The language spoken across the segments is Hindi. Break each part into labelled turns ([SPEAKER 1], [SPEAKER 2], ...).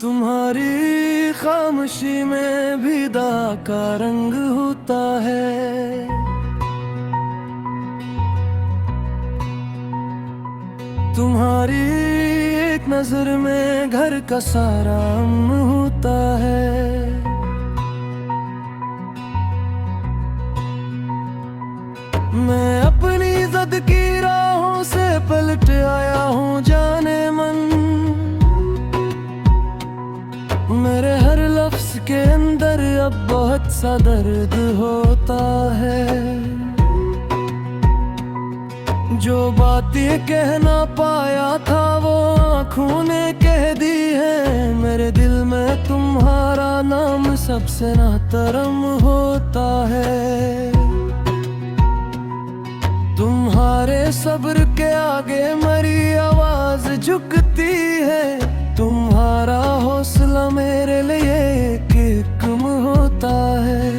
[SPEAKER 1] तुम्हारी खामोशी में भी दाग का रंग होता है। तुम्हारी एक नजर में घर का सारा अमन होता है। मैं अपनी ज़द की राहों से पलट आया हूँ जाने मन। मेरे हर लफ्ज़ के अंदर अब बहुत सा दर्द होता है। जो बातें कह ना पाया था वो आँखों ने कह दी है। मेरे दिल में तुम्हारा नाम सबसे नातरम होता है। तुम्हारे सब्र के आगे मेरी आवाज झुकती है। तुम्हारा हौसला मेरे लिए एक हुक्म होता है।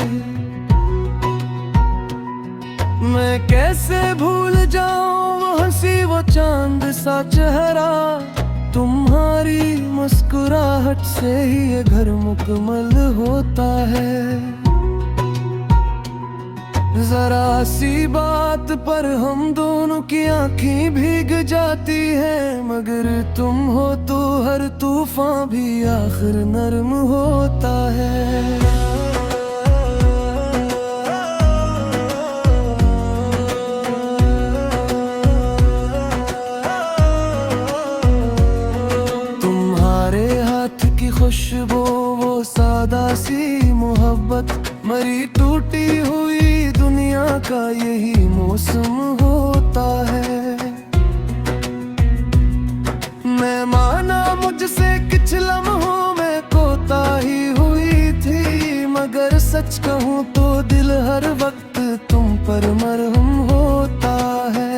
[SPEAKER 1] मैं कैसे भूल जाऊं वो हंसी वो चांद सा चेहरा। तुम्हारी मुस्कुराहट से ही ये घर मुकम्मल होता है। जरा सी बात पर हम दोनों की आंखें भीग जाती हैं। मगर तुम हो तो हर तूफान भी आखिर नरम होता है। तुम्हारे हाथ की खुशबू वो सादा सी मोहब्बत। मरी टूटी हुई दुनिया का यही मौसम होता है। मैं माना मुझसे कुछ लम्हों में कोताही हुई थी। मगर सच कहूँ तो दिल हर वक्त तुम पर मरहम होता है।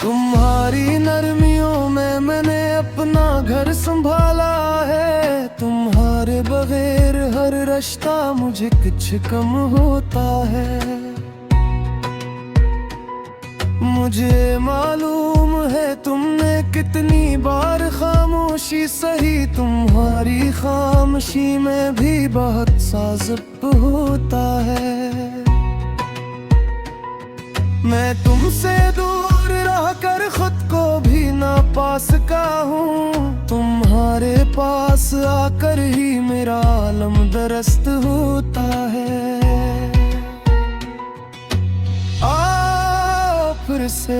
[SPEAKER 1] तुम्हारी नरमियों में मैंने अपना घर संभाला है। तुम्हारे बगैर हर रिश्ता मुझे कुछ कम होता है। मुझे मालूम है तुमने कितनी बार खामोशी सही। तुम्हारी खामोशी में भी बहुत सा ज़ब्त होता है। मैं तुमसे दूर रह कर खुद को भी ना पा सका हूँ। तुम्हारे पास आकर ही मेरा आलम दरस्त होता है। आओ फिर से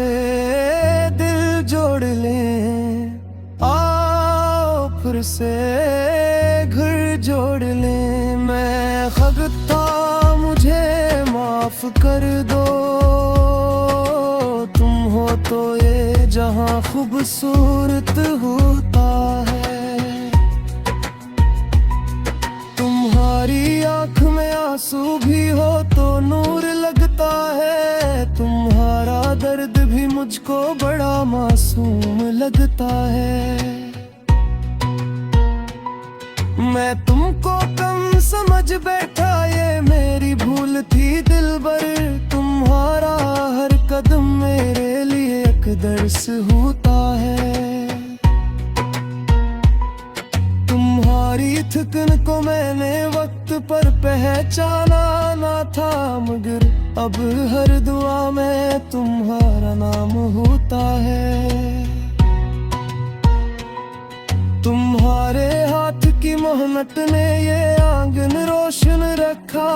[SPEAKER 1] दिल जोड़ लें। आओ फिर से घर जोड़ लें। मैं खगता मुझे माफ कर दो। तुम हो तो ये जहां खूबसूरत होता है। तुम्हारी आँख में आंसू भी हो तो नूर लगता है। तुम्हारा दर्द भी मुझको बड़ा मासूम लगता है। मैं तुमको कम समझ बैठा ये मेरी भूल थी दिलबर। तुम्हारा हर कदम मेरे लिए एक दर्स होता है। तुम्हारी थकन को मैंने वक्त पर पहचाना ना था। मगर अब हर दुआ में तुम्हारा नाम होता है। तुम्हारे हाथ की मेहनत ने ये आंगन रोशन रखा।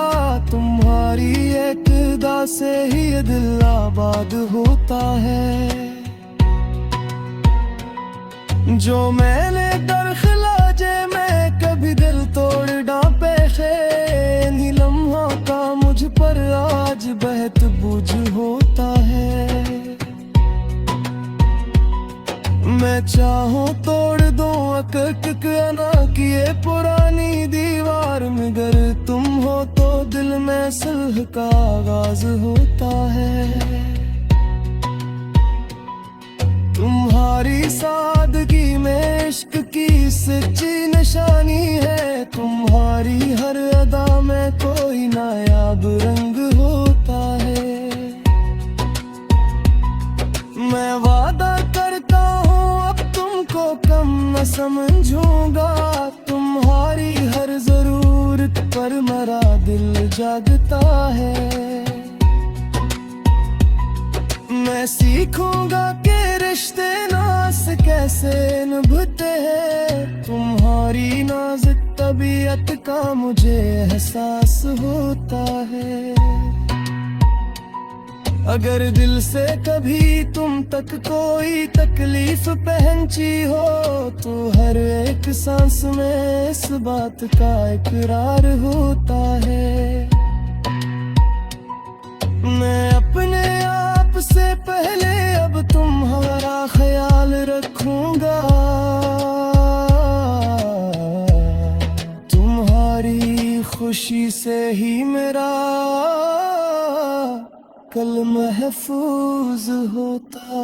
[SPEAKER 1] तुम्हारी एक अदा से ही ये दिल आबाद होता है। जो मैंने दरख्लाजे में कभी दिल तोड़ डांपे थे। इन्हीं लम्हों का मुझ पर आज बहुत बोझ होता है। मैं चाहूँ तोड़ दूं अकक ना किए पुरानी दीवार। मगर तुम हो तो दिल में सुलह का आगाज होता है। तुम्हारी सादगी में इश्क की सच्ची निशानी है। तुम्हारी हर अदा में कोई नायाब रंग होता है। जागता है। मैं सीखूंगा कि रिश्ते नाज कैसे निभते हैं। तुम्हारी नाजुक तबीयत का मुझे एहसास होता है। अगर दिल से कभी तुम तक कोई तकलीफ पहुंची हो, तो हर एक सांस में इस बात का इकरार होता है। मैं अपने आप से पहले अब तुम्हारा ख्याल रखूंगा। तुम्हारी खुशी से ही मेरा कल महफूज होता।